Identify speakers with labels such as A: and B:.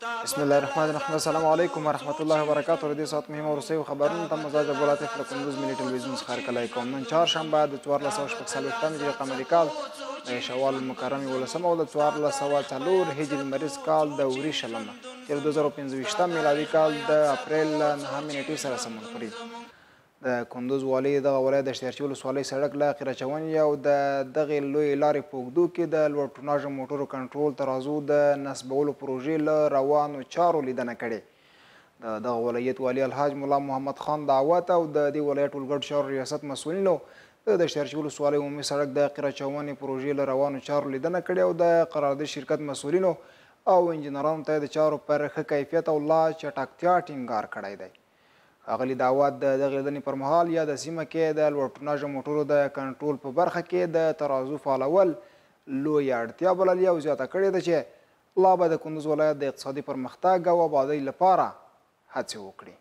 A: بسم الله الرحمن الرحیم. السلام علیکم ورحمت الله وبرکاته. د دې ساعت مهمه وروستیو خبرونو ته مزاج ابوالعاطف له کندوز ملي ټلویزیون څخه هرکلی کوم. نن چهارشنبه د 1440 هجري قمري کال د شوال المکرم 11 او د 1404 هجري لمریز کال د وري شلمه تر 2015 میلادي کال د اپریل 9 نیټې سره سمون خوري. د کندوز والي دغه ولایت د اشتیارچي ولسوالۍ سړک له قیراچونې او د دغې لویې لارې په اوږدو کې د لوړ ټوناژه موټرو کنټرول ترازو د نصبولو پروژې له روانو چارو لیدنه کړې. د دغه ولایت والي الحاج ملا محمد خان دعوت او د دې ولایت ټولګډ چارو ریاست مسؤلینو د اشتیارچي ولسوالۍ عمومي سړک د قیراچونې پروژې له روانو چارو لیدنه کړې او د قرارداد شرکت مسؤلینو او انجینرانو ته د چارو پر ښه کیفیت او لا چټکتیا ټینګار کړی دی. ښاغلي دعوت د دغې لیدنې پر مهال یا د سیمه کې د لوړ ټوناژه موټرو د کنټرول په برخه کې د ترازو فعالول لویه اړتیا بللې او زیاته کړې ده چې لا به د کندوز ولایت د اقتصادي پرمختګ او ابادۍ لپاره هڅې وکړي.